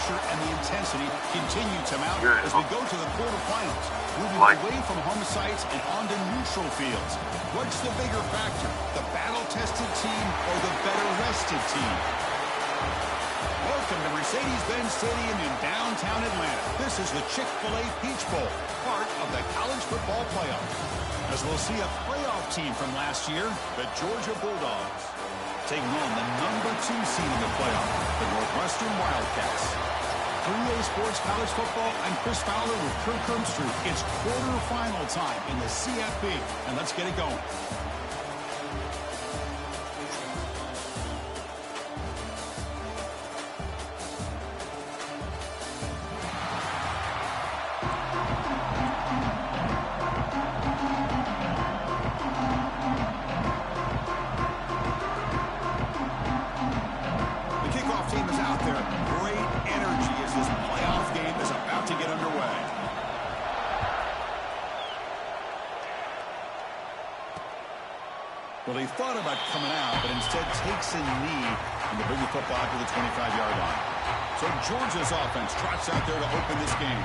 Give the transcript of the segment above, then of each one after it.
pressure and the intensity continue to mount as we go to the quarterfinals, moving away from home sites and onto neutral fields. What's the bigger factor, the battle-tested team or the better-rested team? Welcome to Mercedes-Benz Stadium in downtown Atlanta. This is the Chick-fil-A Peach Bowl, part of the college football playoff. As we'll see a playoff team from last year, the Georgia Bulldogs, taking on the #2 seed in the playoff, the Northwestern Wildcats. 3A Sports College Football, I'm Chris Fowler with Kirk Hermstreet. It's quarterfinal time in the CFB, and let's get it going. Well, he thought about coming out, but instead takes a knee and to bring the football out to the 25-yard line. So Georgia's offense trots out there to open this game.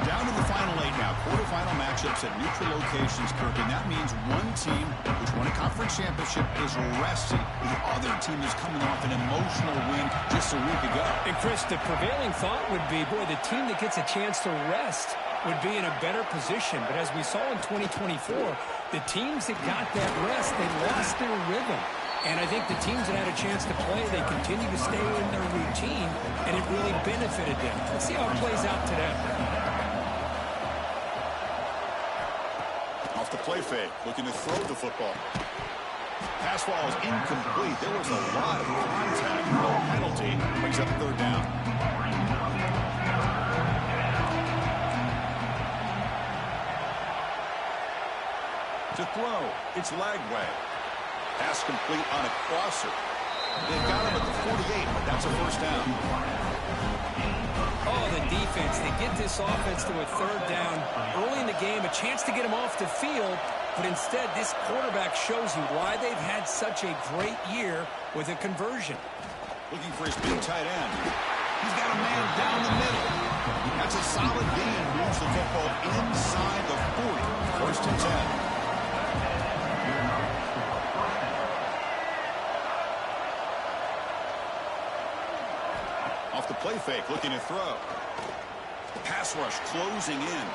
Down to the final 8 now. Quarterfinal matchups at neutral locations, Kirk, and that means one team which won a conference championship is resting. The other team is coming off an emotional win just a week ago. And Chris, the prevailing thought would be, boy, the team that gets a chance to rest would be in a better position. But as we saw in 2024, the teams that got that rest, they lost their rhythm. And I think the teams that had a chance to play, they continue to stay in their routine, and it really benefited them. Let's see how it plays out today. Off the play fake, looking to throw the football. Pass ball is incomplete. There was a lot of contact. No penalty. Brings up 3rd down. To throw, it's Lagway. Pass complete on a crosser. They've got him at the 48, but that's a 1st down. Oh, the defense. They get this offense to a 3rd down early in the game, a chance to get him off the field, but instead this quarterback shows you why they've had such a great year with a conversion. Looking for his big tight end. He's got a man down the middle. That's a solid gain. Moves the football inside the 40. 1st and 10. Off the play fake, looking to throw. Pass rush closing in.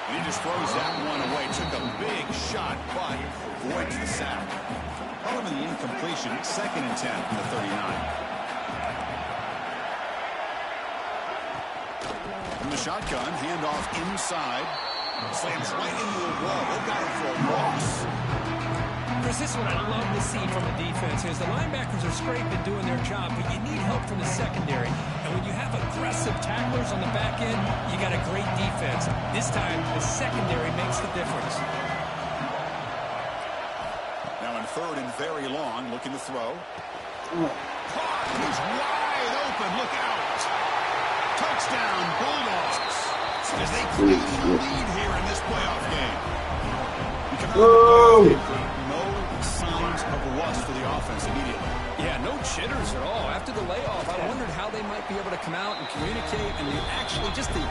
And he just throws that one away. Took a big shot, but avoids the sack. Call him in the incompletion. 2nd and 10 from the 39. From the shotgun, handoff inside. Slams right into the wall. They've got him for a loss. Chris, this is what I love to see from the defense is the linebackers are scraping, doing their job, but you need help from the secondary. And when you have aggressive tacklers on the back end, you got a great defense. This time, the secondary makes the difference. Now in 3rd and very long, looking to throw. Caught! He's wide open. Look out! Touchdown, Bulldogs! As they claim the lead here in this playoff game. No signs of rust for the offense immediately. Yeah, no jitters at all. After the layoff, I wondered how they might be able to come out and communicate and actually just the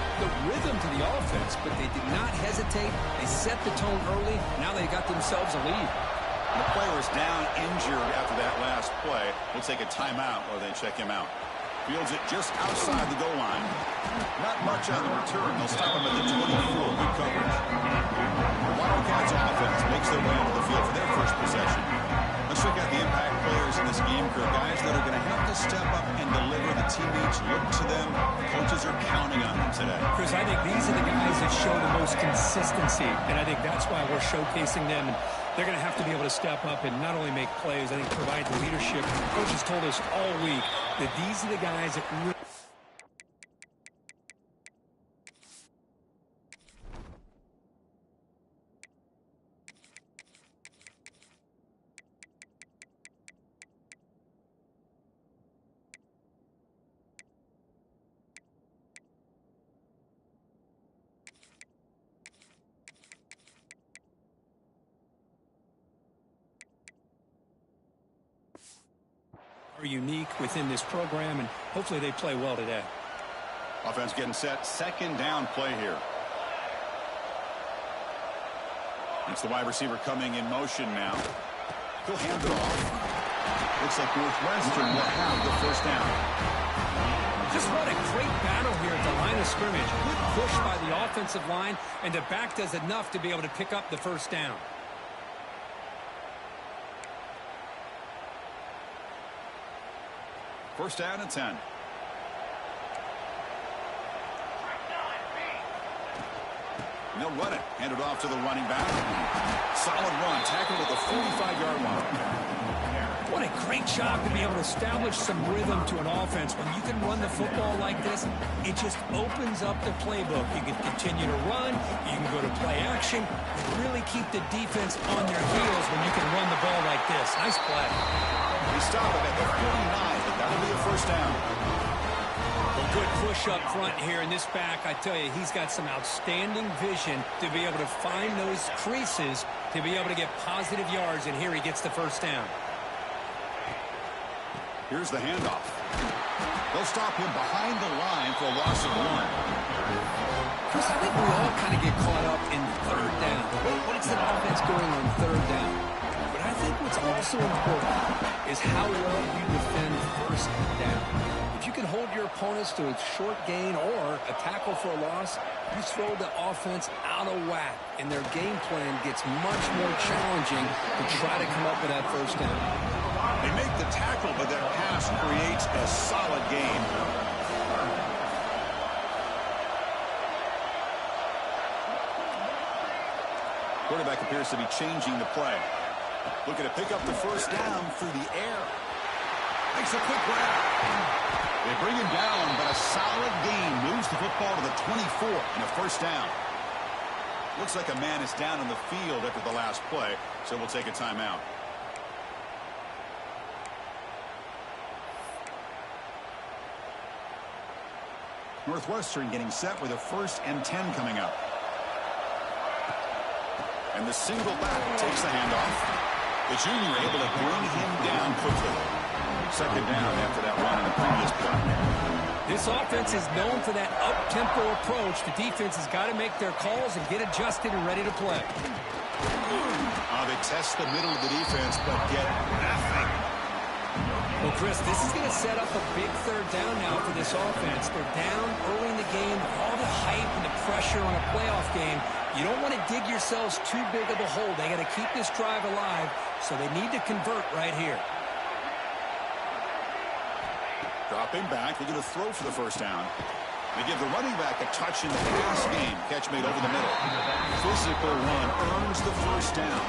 rhythm to the offense, but they did not hesitate. They set the tone early. Now they got themselves a lead. The player is down injured after that last play. We'll take a timeout or they check him out. Fields it just outside the goal line. Not much on the return. They'll stop him at the 24. Good coverage. The Wildcats offense makes their way onto the field for their first possession. Let's check out the impact players in this game, crew. Guys that are going to have to step up and deliver. The teammates look to them. Coaches are counting on them today. Chris, I think these are the guys that show the most consistency, and I think that's why we're showcasing them. And they're going to have to be able to step up and not only make plays, I think provide the leadership. Coaches told us all week that these are the guys that really Are unique within this program, and hopefully they play well today. Offense getting set. Second down play here. It's the wide receiver coming in motion now. He'll hand it off. Looks like Northwestern will have the first down. Just what a great battle here at the line of scrimmage. Good push by the offensive line, and the back does enough to be able to pick up the first down. First down and 10. And they'll run it. Hand it off to the running back. Solid run. Tackled at the 45-yard line. What a great job to be able to establish some rhythm to an offense. When you can run the football like this, it just opens up the playbook. You can continue to run. You can go to play action. And really keep the defense on their heels when you can run the ball like this. Nice play. They stop it at the 49, but that'll be a first down. A good push up front here in this back. I tell you, he's got some outstanding vision to be able to find those creases to be able to get positive yards, and here he gets the first down. Here's the handoff. They'll stop him behind the line for a loss of 1. Chris, I think we all kind of get caught up in third down. What is the offense doing on third down? But I think what's also important is how well you defend first down. If you can hold your opponents to a short gain or a tackle for a loss, you throw the offense out of whack, and their game plan gets much more challenging to try to come up with that first down. They make the tackle, but that pass creates a solid gain. Quarterback appears to be changing the play. Looking to pick up the first down through the air. Makes a quick grab. They bring him down, but a solid gain moves the football to the 24 and a first down. Looks like a man is down on the field after the last play, so we'll take a timeout. Northwestern getting set with a 1st and 10 coming up. And the single back takes the handoff. The junior able to bring him down quickly. Second down after that run in the previous play. This offense is known for that up-tempo approach. The defense has got to make their calls and get adjusted and ready to play. They test the middle of the defense, but get nothing. Well, Chris, this is going to set up a big third down now for this offense. They're down early in the game. All the hype and the pressure on a playoff game. You don't want to dig yourselves too big of a hole. They got to keep this drive alive, so they need to convert right here. Dropping back, they're going to throw for the first down. They give the running back a touch in the pass game. Catch made over the middle. Physical run earns the first down.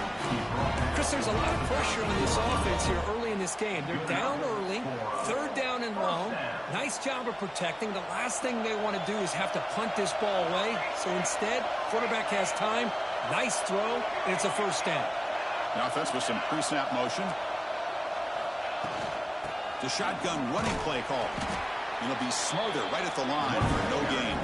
Chris, there's a lot of pressure on this offense here early in this game. They're down early, third down and long. Nice job of protecting. The last thing they want to do is have to punt this ball away. So instead, quarterback has time. Nice throw, and it's a first down. The offense with some pre-snap motion. The shotgun running play call. It'll be smothered right at the line for no gain.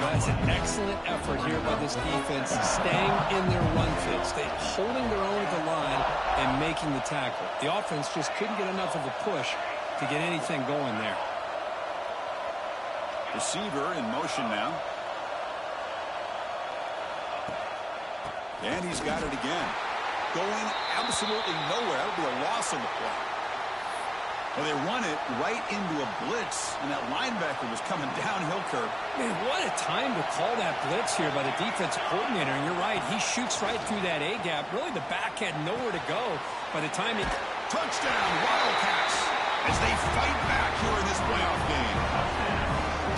That's an excellent effort here by this defense, staying in their run fits. They're holding their own at the line and making the tackle. The offense just couldn't get enough of a push to get anything going there. Receiver in motion now. And he's got it again. Going absolutely nowhere. That'll be a loss on the play. Well, they run it right into a blitz, and that linebacker was coming downhill curve. Man, what a time to call that blitz here by the defensive coordinator. And you're right, he shoots right through that A-gap. Really, the back had nowhere to go by the time he... Touchdown, Wildcats, as they fight back here in this playoff game.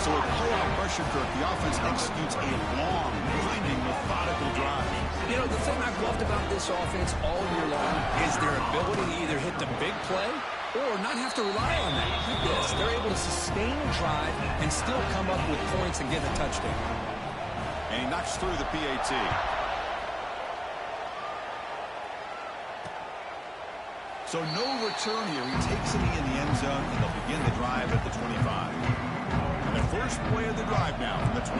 So with playoff pressure, Kirk, the offense executes a long, winding, methodical drive. You know, the thing I've loved about this offense all year long is their ability to either hit the big play or not have to rely on that. Like this, they're able to sustain a drive and still come up with points and get a touchdown. And he knocks through the PAT. So no return here. He takes it in the end zone, and they'll begin the drive at the 25. And the first play of the drive now from the 25.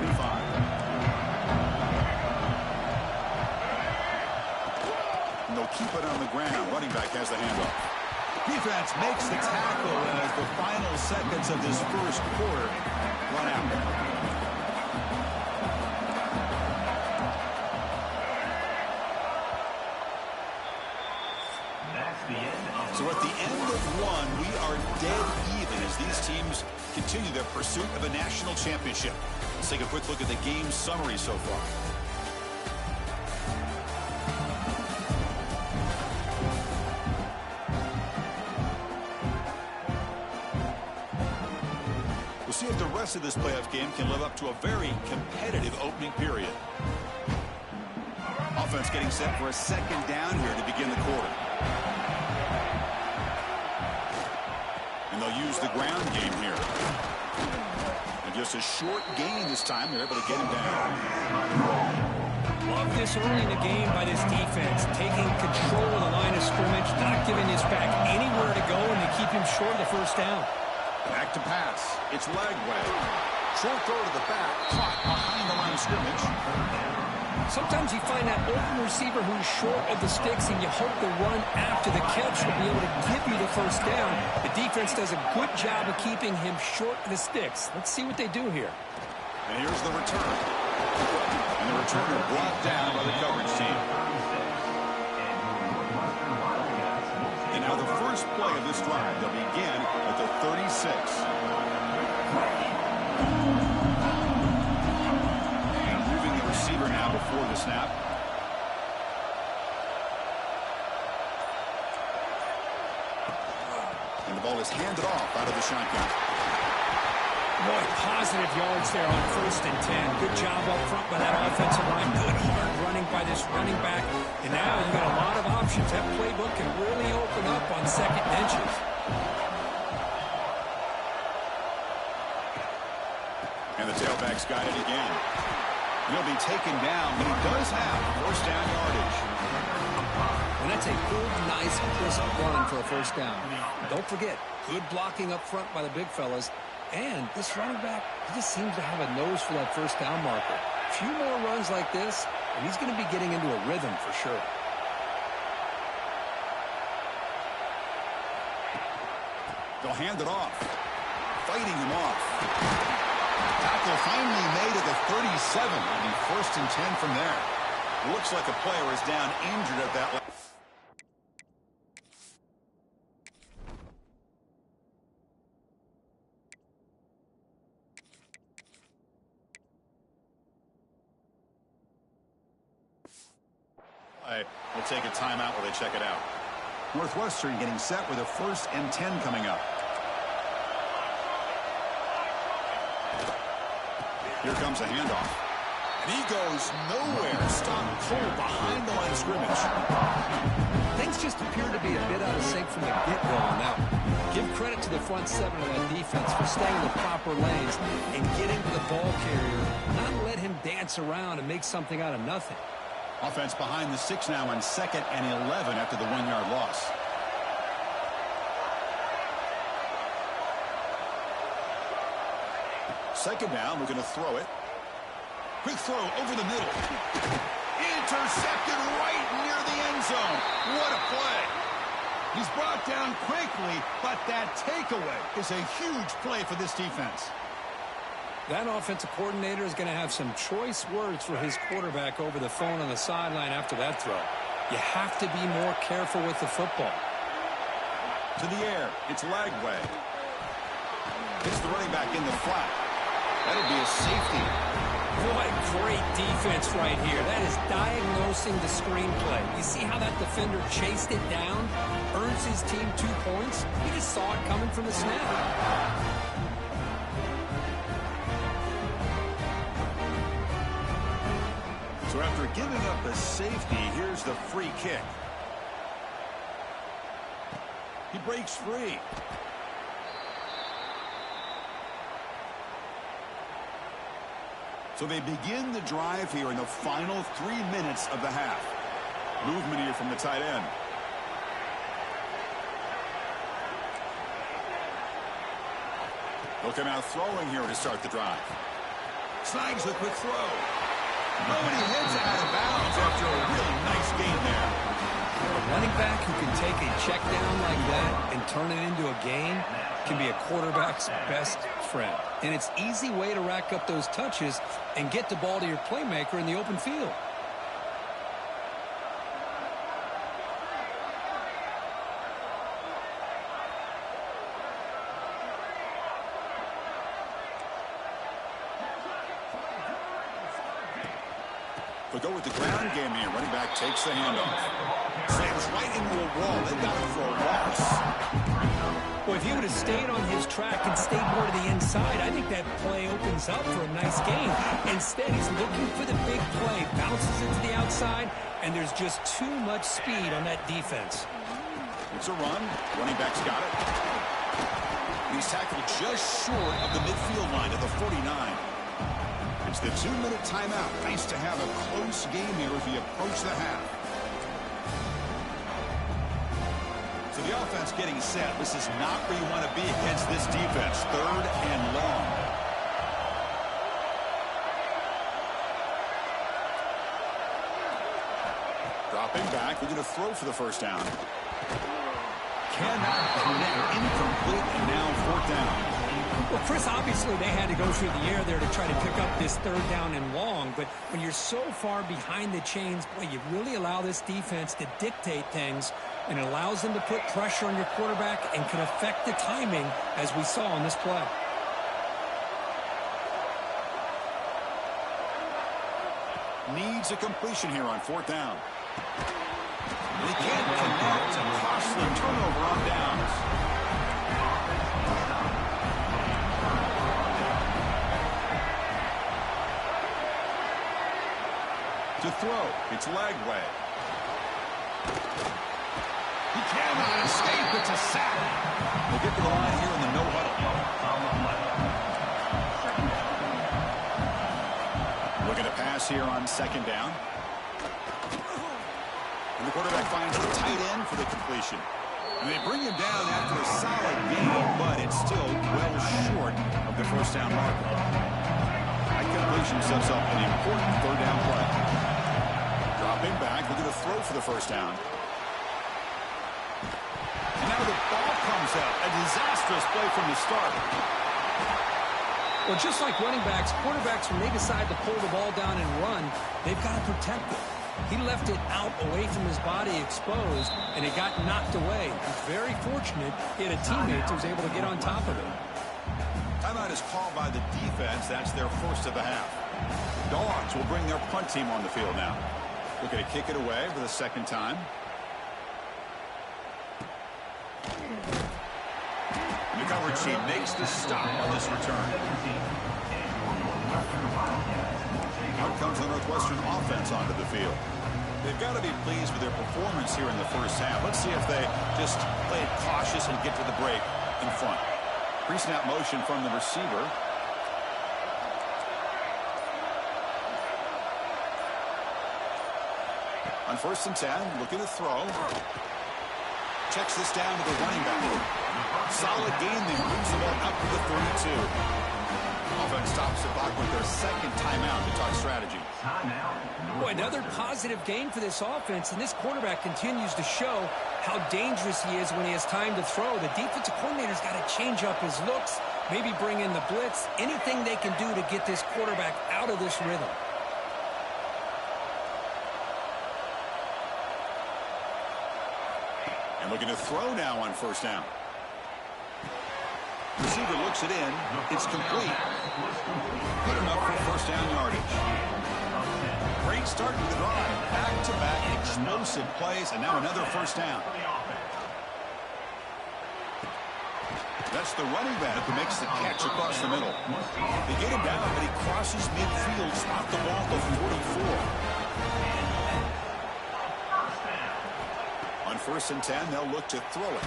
And they'll keep it on the ground. Running back has the handoff. Defense makes the tackle as the final seconds of this first quarter run out. So at the end of one, we are dead even as these teams continue their pursuit of a national championship. Let's take a quick look at the game summary so far. We'll see if the rest of this playoff game can live up to a very competitive opening period. Offense getting set for a second down here to begin the quarter. And they'll use the ground game here. And just a short gain this time. They're able to get him down. Love this early in the game by this defense. Taking control of the line of scrimmage, not giving this back anywhere to go, and they keep him short of the first down. Back to pass. It's Lagway. Short throw to the back. Caught behind the line of scrimmage. Sometimes you find that open receiver who's short of the sticks, and you hope the run after the catch will be able to give you the first down. The defense does a good job of keeping him short of the sticks. Let's see what they do here. And here's the return. And the returner brought down by the coverage team. And now the first play of this drive, they'll begin at the 36. Receiver now before the snap. And the ball is handed off out of the shotgun. Boy, positive yards there on 1st and 10. Good job up front by that offensive line. Good hard running by this running back. And now you've got a lot of options. That playbook can really open up on second and inches. And the tailback's got it again. He'll be taken down, but he does have first down yardage. And that's a good, nice, crisp run for a first down. Don't forget, good blocking up front by the big fellas. And this running back, he just seems to have a nose for that first down marker. A few more runs like this, and he's going to be getting into a rhythm for sure. They'll hand it off. Fighting him off. Tackle finally made at the 37. It'll be 1st and 10 from there. Looks like a player is down injured at that level. We'll take a timeout while they check it out. Northwestern getting set with a 1st and 10 coming up. Here comes a handoff. And he goes nowhere. Stopped cold behind the line of scrimmage. Things just appear to be a bit out of sync from the get-go on that one. Give credit to the front seven of that defense for staying in the proper lanes and getting to the ball carrier. Not let him dance around and make something out of nothing. Offense behind the 6 now on 2nd and 11 after the 1-yard loss. Second down, we're going to throw it. Quick throw over the middle. Intercepted right near the end zone. What a play. He's brought down quickly, but that takeaway is a huge play for this defense. That offensive coordinator is going to have some choice words for his quarterback over the phone on the sideline after that throw. You have to be more careful with the football. To the air, it's Lagway. Hits the running back in the flat. That'll be a safety. Boy, great defense right here. That is diagnosing the screenplay. You see how that defender chased it down? Earns his team 2 points? He just saw it coming from the snap. So after giving up a safety, here's the free kick. He breaks free. So they begin the drive here in the final 3 minutes of the half. Movement here from the tight end. They'll come out throwing here to start the drive. Snags the quick throw. Nobody hits out of bounds after a really nice gain there. running back who can take a check down like that and turn it into a gain can be a quarterback's best friend. And it's an easy way to rack up those touches and get the ball to your playmaker in the open field. They'll go with the ground game here. Running back takes the handoff. Slams right into a wall. They got it for a loss. Well, if he would have stayed on his track and stayed more to the inside, I think that play opens up for a nice gain. Instead, he's looking for the big play. Bounces into the outside, and there's just too much speed on that defense. It's a run. Running back's got it. He's tackled just short of the midfield line at the 49. It's the 2-minute timeout. Nice to have a close game here as we approach the half. So the offense getting set. This is not where you want to be against this defense. 3rd and long. Dropping back. We're going to throw for the first down. Cannot connect. Incomplete, and now 4th down. Well, Chris, obviously they had to go through the air there to try to pick up this 3rd down and long, but when you're so far behind the chains, boy, you really allow this defense to dictate things, and it allows them to put pressure on your quarterback and can affect the timing, as we saw on this play. Needs a completion here on 4th down. They can't connect. A costly turnover on downs. To throw, it's Lagway. He cannot escape. It's a sack. We'll get to the line here in the no huddle. Looking to pass here on 2nd down. And the quarterback finds the tight end for the completion. And they bring him down after a solid gain, but it's still well short of the 1st down marker. That completion sets up an important 3rd down play. Dropping back, we're going to throw for the 1st down. And now the ball comes out. A disastrous play from the start. Well, just like running backs, quarterbacks, when they decide to pull the ball down and run, they've got to protect it. He left it out away from his body exposed, and it got knocked away. He's very fortunate he had a teammate who was able to get on top of it. Timeout is called by the defense. That's their 1st of the half. Dogs will bring their punt team on the field now. Looking to kick it away for the 2nd time. The coverage team makes the stop on this return. Out comes the Northwestern offense onto the field. They've got to be pleased with their performance here in the 1st half. Let's see if they just play it cautious and get to the break in front. Pre-snap motion from the receiver. On 1st and 10, looking to throw. Checks this down to the running back. Solid gain, then moves the ball out to the 32. Offense stops the clock with their 2nd timeout to talk strategy. Boy, another positive gain for this offense, and this quarterback continues to show how dangerous he is when he has time to throw. The defensive coordinator's got to change up his looks, maybe bring in the blitz, anything they can do to get this quarterback out of this rhythm. And looking to throw now on 1st down. Receiver looks it in. It's complete. Good enough for 1st down yardage. Great start to the drive. Back-to-back explosive plays, and now another 1st down. That's the running back who makes the catch across the middle. They get him down, but he crosses midfield, spot the ball at the 44. On 1st and 10, they'll look to throw it.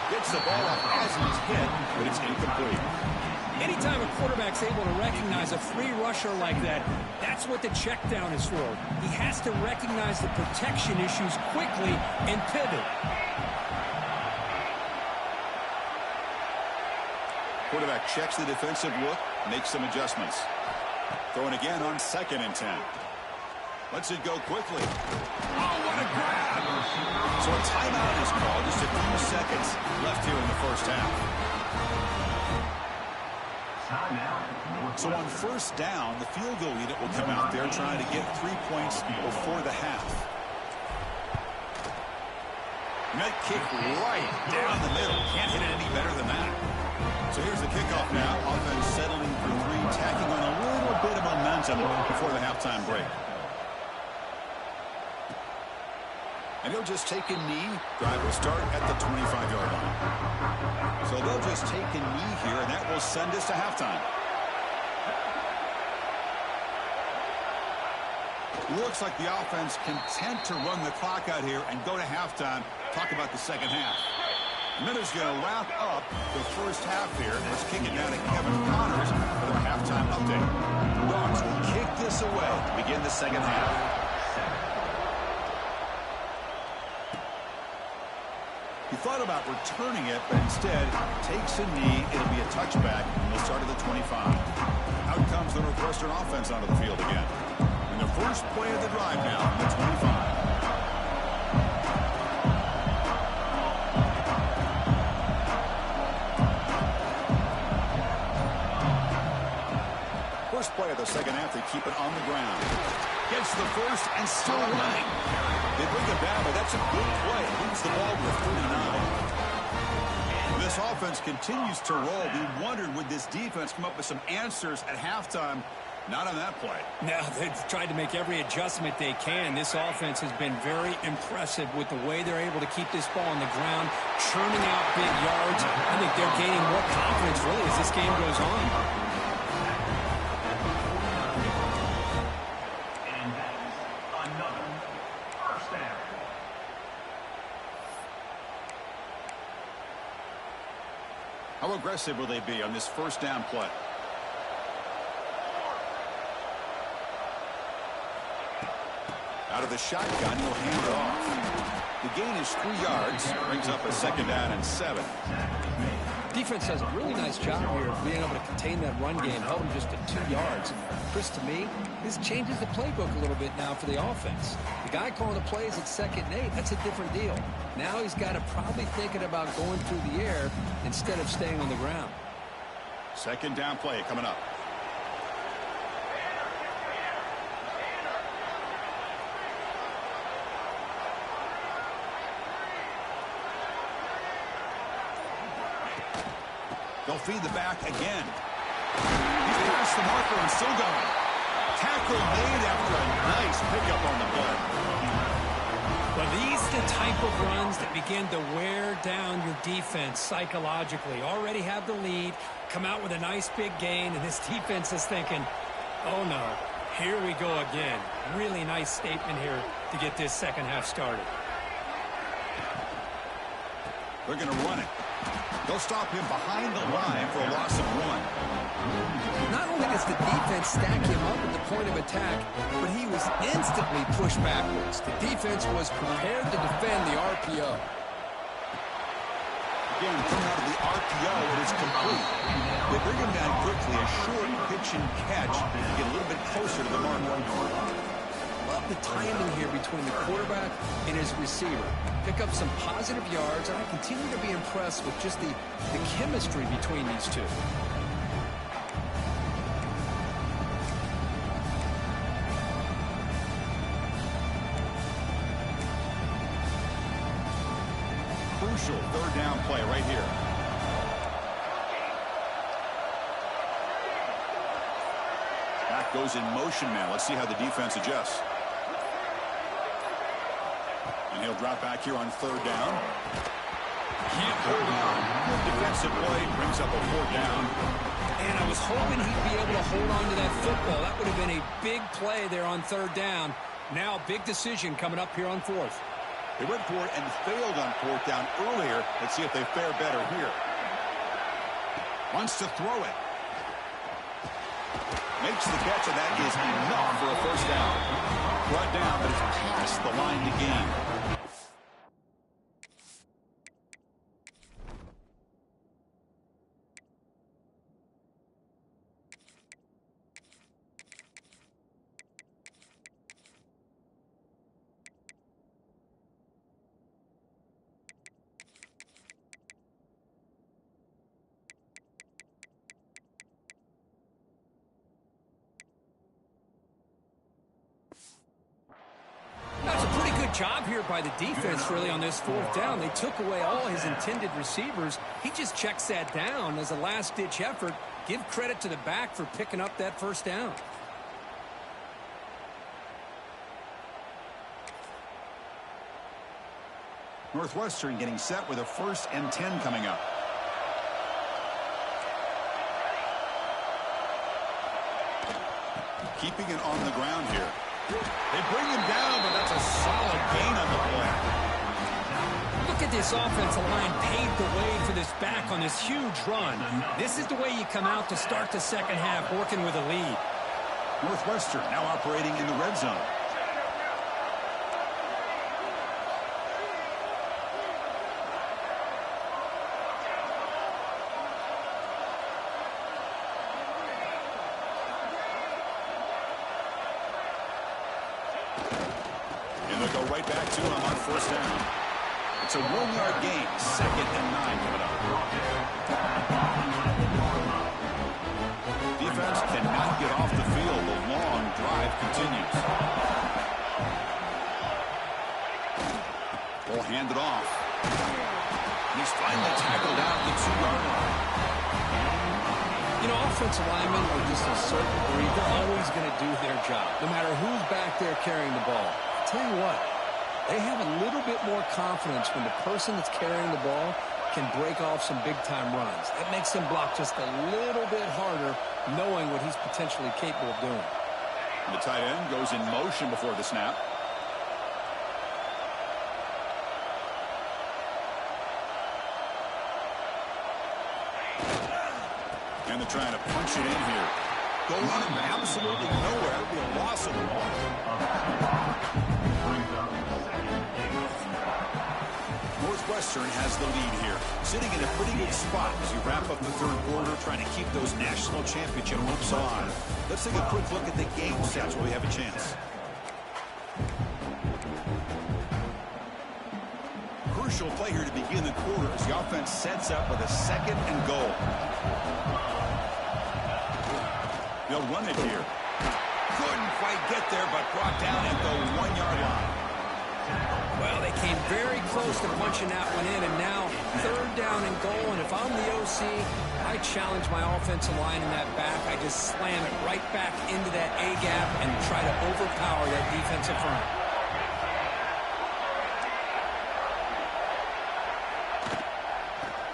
Gets the ball up as he's hit, but it's incomplete. Anytime a quarterback's able to recognize a free rusher like that, that's what the check down is for. He has to recognize the protection issues quickly and pivot. Quarterback checks the defensive look, makes some adjustments. Throwing again on 2nd and 10. Lets it go quickly. Oh, what a grab! So a timeout is called. Just a few seconds left here in the first half. So on first down, the field goal unit will come out there trying to get 3 points before the half. Net kick right down the middle. Can't hit it any better than that. So here's the kickoff now. Offense settling for 3, tacking on a little bit of momentum before the halftime break. And he'll just take a knee. Drive will start at the 25-yard line. So they'll just take a knee here, and that will send us to halftime. Looks like the offense content to run the clock out here and go to halftime. Talk about the second half. Minutes going to wrap up the first half here. Let's kick it down to Kevin Connors for their halftime update. Dogs will kick this away to begin the second half. He thought about returning it, but instead takes a knee. It'll be a touchback, and they'll start at the 25. Out comes the Northwestern offense onto the field again. And the first play of the drive now on the 25. First play of the second half, they keep it on the ground. Gets the first and still running. They bring it down, but that's a good play. Leads the ball with 39. This offense continues to roll. We wondered, would this defense come up with some answers at halftime? Not on that play. No, they've tried to make every adjustment they can. This offense has been very impressive with the way they're able to keep this ball on the ground, churning out big yards. I think they're gaining more confidence, really, as this game goes on. How aggressive will they be on this first down play? Out of the shotgun, he'll hand it off. The gain is 3 yards. Brings up a second down and 7. Defense does a really nice job here of being able to contain that run game, held him just at 2 yards. Chris, to me, this changes the playbook a little bit now for the offense. The guy calling the plays at 2nd and 8, that's a different deal. Now he's got to probably thinking about going through the air instead of staying on the ground. Second down play coming up. They'll feed the back again. He's past the marker and still going. Tackle made after a nice pickup on the play. Well, these are the type of runs that begin to wear down your defense psychologically. Already have the lead, come out with a nice big gain, and this defense is thinking, oh no, here we go again. Really nice statement here to get this second half started. They're going to run it. They'll stop him behind the line for a loss of 1. Not only does the defense stack him up at the point of attack, but he was instantly pushed backwards. The defense was prepared to defend the RPO. Again, coming out of the RPO, it is complete. They bring him down quickly, a short pitch and catch to get a little bit closer to the marker. Love the timing here between the quarterback and his receiver. Pick up some positive yards, and I continue to be impressed with just the chemistry between these two. Crucial third down play right here. Back goes in motion now. Let's see how the defense adjusts. And he'll drop back here on third down. Can't hold on. Defensive play brings up a 4th down. And I was hoping he'd be able to hold on to that football. That would have been a big play there on third down. Now, big decision coming up here on 4th. They went for it and failed on 4th down earlier. Let's see if they fare better here. Wants to throw it. Makes the catch, and that is enough for a first down. Brought down, but it's past the line to gain. job here by the defense, really, on this fourth down. They took away all his intended receivers. He just checks that down as a last-ditch effort. Give credit to the back for picking up that first down. Northwestern getting set with a 1st and 10 coming up. Keeping it on the ground here. They bring him down, but that's a solid gain on the play. Look at this offensive line paved the way for this back on this huge run. This is the way you come out to start the second half, working with a lead. Northwestern now operating in the red zone. Go right back to him on 1st down. It's a 1-yard gain. 2nd and 9 coming up. Defense cannot get off the field. The long drive continues. Ball handed off. He's finally tackled out at the 2-yard line. You know, offensive linemen are just a certain breed. They're always going to do their job, no matter who's back there carrying the ball. Tell you what, they have a little bit more confidence when the person that's carrying the ball can break off some big-time runs. That makes them block just a little bit harder, knowing what he's potentially capable of doing. The tight end goes in motion before the snap. And they're trying to punch it in here. Going him absolutely nowhere. That would be a loss of the ball. Northwestern has the lead here, sitting in a pretty good spot as you wrap up the 3rd quarter, trying to keep those national championship hopes on. Let's take a quick look at the game stats while we have a chance. Crucial play here to begin the quarter as the offense sets up with a 2nd and goal. They'll run it here. Couldn't quite get there, but brought down at the 1-yard line. Well, they came very close to punching that one in, and now 3rd down and goal. And if I'm the OC, I challenge my offensive line in that back. I just slam it right back into that A-gap and try to overpower that defensive front.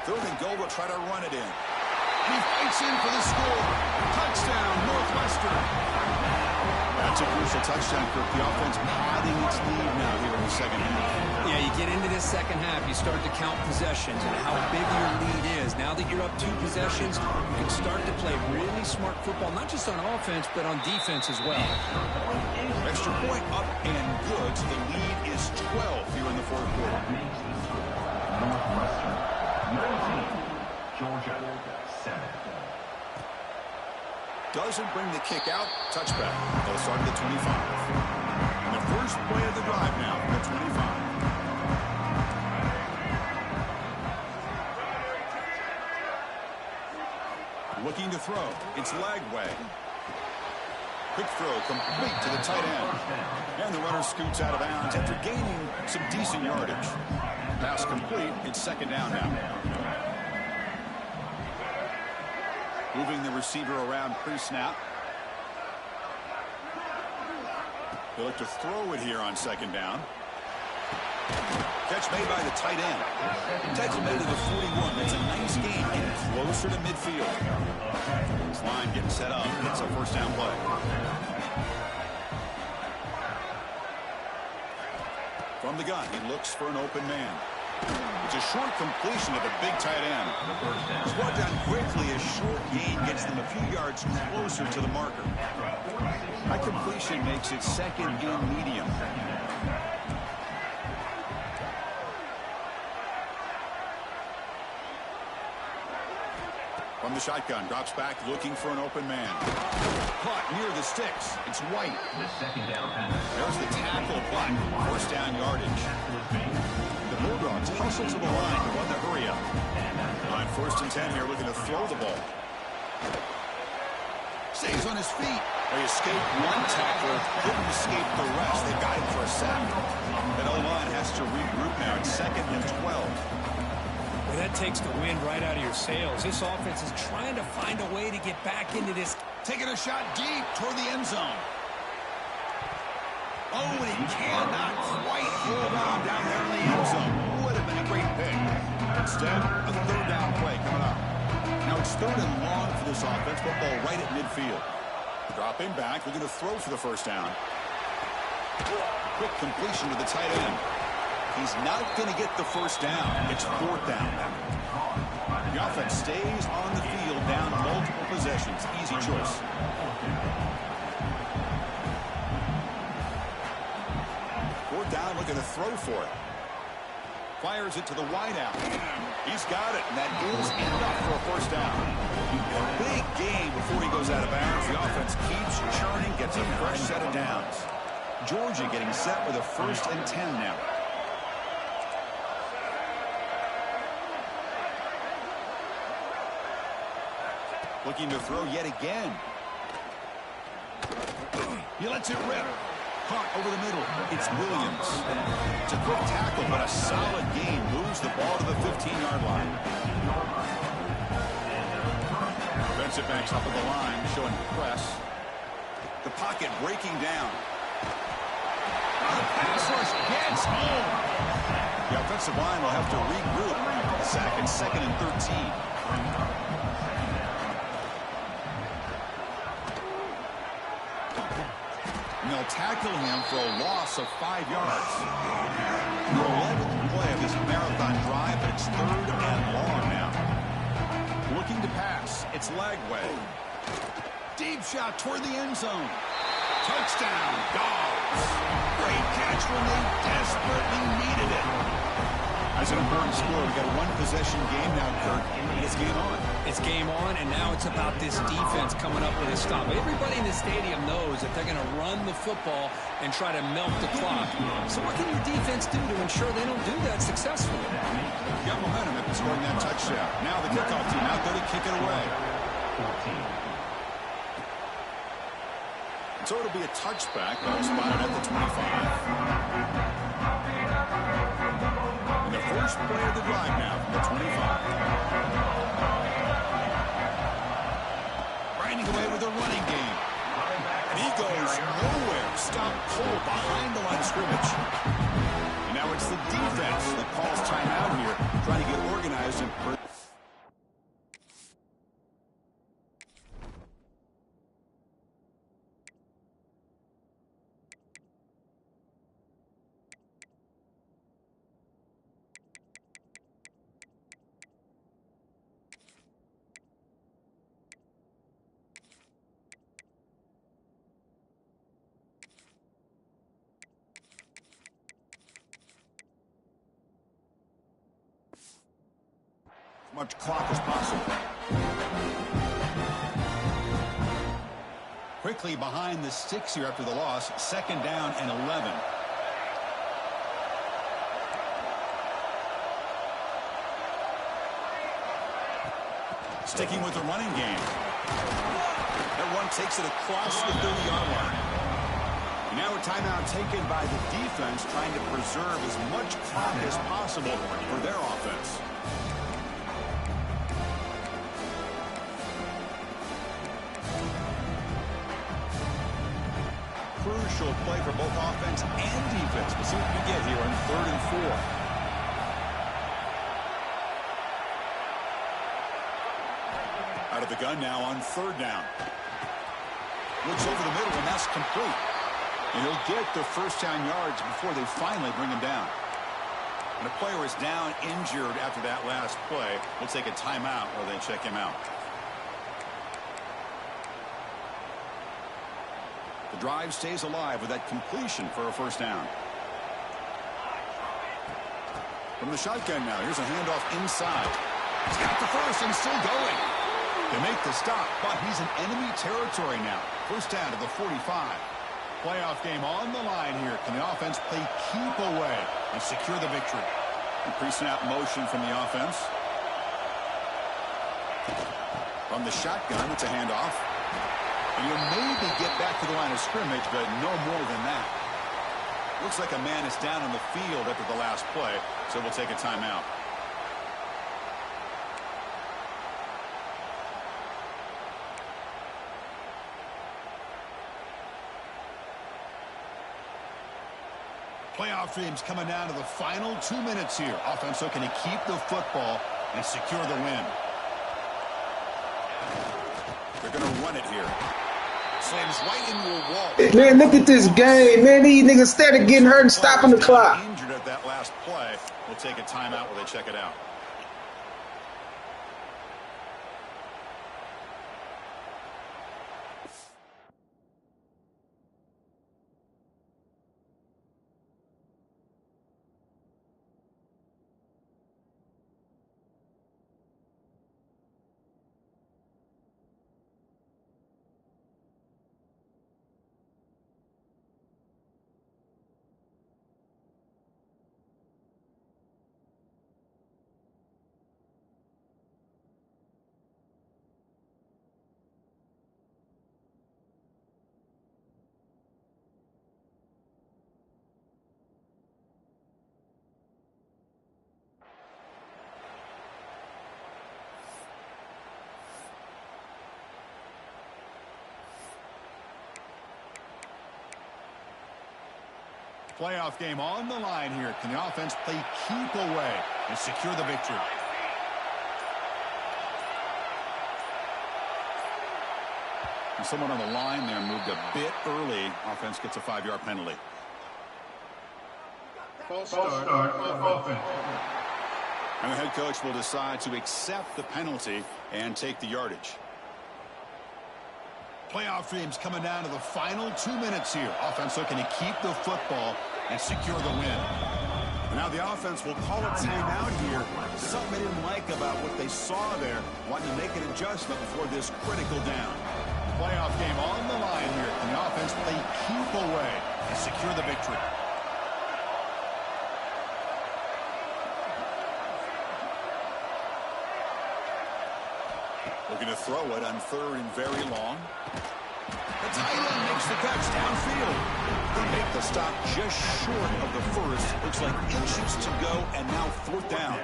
3rd and goal, we'll try to run it in. And he fights in for the score. Touchdown, Northwestern. That's a crucial touchdown for the offense, padding its lead now here in the 2nd half. Yeah, you get into this 2nd half, you start to count possessions and how big your lead is. Now that you're up 2 possessions, you can start to play really smart football, not just on offense, but on defense as well. Extra point up and good, so the lead is 12 here in the 4th quarter. Northwestern 19, Georgia 7. Doesn't bring the kick out. Touchback. They'll start at the 25. And the first play of the drive now from the 25. Looking to throw. It's Lagway. Quick throw complete to the tight end. And the runner scoots out of bounds after gaining some decent yardage. Pass complete. It's 2nd down now. Moving the receiver around pre-snap. They look to throw it here on 2nd down. Catch made by the tight end. Takes him into the 41. It's a nice game, getting closer to midfield. This line getting set up. It's a 1st down play. From the gun, he looks for an open man. It's a short completion of the big tight end. It's brought down quickly. A short gain gets them a few yards closer to the marker. That completion makes it 2nd and medium. From the shotgun, drops back, looking for an open man. Caught near the sticks. It's White. The 2nd down pass. There's the tackle, but 1st down yardage. The Bulldogs hustle to the line to run the hurry up. On 1st and 10 here, looking to throw the ball. Stays on his feet. They escaped one tackler, couldn't escape the rest. They got him for a sack. That O-line has to regroup now. It's 2nd and 12. Well, that takes the wind right out of your sails. This offense is trying to find a way to get back into this. Taking a shot deep toward the end zone. Oh, and he cannot quite hold on down there in the end zone. Would have been a great pick. Instead, a 3rd down play coming up. Now it's 3rd and long for this offense. Football right at midfield. Dropping back. We're going to throw for the 1st down. Quick completion to the tight end. He's not going to get the 1st down. It's 4th down now. The offense stays on the field down multiple possessions. Easy choice. 4th down, looking to throw for it. Fires it to the wideout. He's got it, and that is enough for a 1st down. A big gain before he goes out of bounds. The offense keeps churning, gets a fresh set of downs. Georgia getting set with a 1st and 10 now. Looking to throw yet again. He lets it rip. Caught over the middle. It's Williams. It's a quick tackle, but a solid gain. Moves the ball to the 15-yard line. Defensive backs up at the line, showing press. The pocket breaking down. The pass rush gets home. The offensive line will have to regroup. The sack at 2nd and 13. They'll tackle him for a loss of 5 yards. The 11th play of this marathon drive, but it's 3rd and long now. Looking to pass. It's Lagway. Deep shot toward the end zone. Touchdown, Dogs. Great catch when they desperately needed it. That's an important score. We've got a 1-possession game now, Kirk, and it's game on. It's game on, and now it's about this defense coming up with a stop. Everybody in the stadium knows that they're going to run the football and try to melt the clock. So what can your defense do to ensure they don't do that successfully? Got momentum after scoring that touchdown. Now the kickoff team out there to kick it away. So it'll be a touchback. Ball spotted at the 25. And the first play of the drive now from the 25. Grinding away with a running game. And he goes nowhere. Stop cold behind the line of scrimmage. And now it's the defense that calls timeout here, trying to get organized and much clock as possible. Quickly behind the sticks here after the loss. 2nd down and 11. Sticking with the running game. That run takes it across the 30-yard line. And now a timeout taken by the defense, trying to preserve as much clock as possible for their offense. Crucial play for both offense and defense. We'll see what we get here on 3rd and 4. Out of the gun now on 3rd down. Looks over the middle, and that's complete. And he'll get the 1st down yards before they finally bring him down. When a player is down injured after that last play, we'll take a timeout while they check him out. The drive stays alive with that completion for a 1st down. From the shotgun now, here's a handoff inside. He's got the 1st and still going. They make the stop, but he's in enemy territory now. 1st down to the 45. Playoff game on the line here. Can the offense play keep away and secure the victory? Pre-snap motion from the offense. From the shotgun, it's a handoff. And you'll maybe get back to the line of scrimmage, but no more than that. Looks like a man is down on the field after the last play, so we'll take a timeout. Playoff dreams coming down to the final 2 minutes here. Offense looking to keep the football and secure the win. They're going to run it here. Slams right into a wall. Man, look at this game, man. These niggas instead of getting hurt and stopping the clock. Injured at that last play. We'll take a timeout while they check it out. Playoff game on the line here. Can the offense play keep away and secure the victory? And someone on the line there moved a bit early. Offense gets a 5-yard penalty. False start offense. And the head coach will decide to accept the penalty and take the yardage. Playoff dreams coming down to the final 2 minutes here. Offense looking to keep the football and secure the win. And now the offense will call a timeout here. Something they didn't like about what they saw there. Wanting to make an adjustment before this critical down. Playoff game on the line here. And the offense play keep away and secure the victory. Looking to throw it on 3rd and very long. The tight end makes the catch downfield. They make the stop just short of the first. Looks like inches to go, and now 4th down.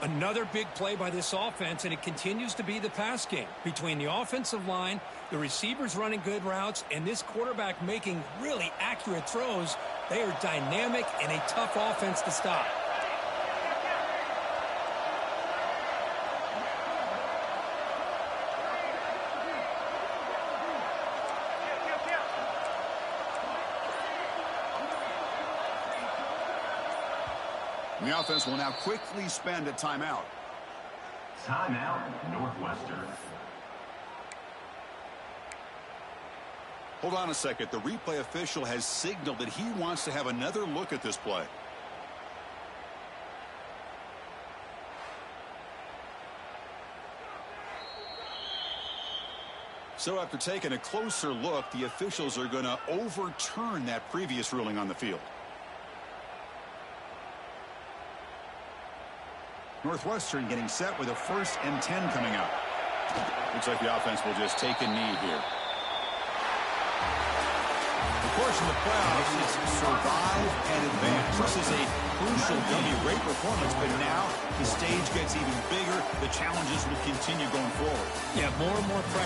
Another big play by this offense, and it continues to be the pass game. Between the offensive line, the receivers running good routes, and this quarterback making really accurate throws, they are dynamic and a tough offense to stop. The offense will now quickly spend a timeout. Timeout, Northwestern. Hold on a second. The replay official has signaled that he wants to have another look at this play. So after taking a closer look, the officials are going to overturn that previous ruling on the field. Northwestern getting set with a 1st and 10 coming up. Looks like the offense will just take a knee here. Of course, in the playoffs, it's survive and advance. This is a crucial game, great performance, but now the stage gets even bigger. The challenges will continue going forward. Yeah, more and more pressure.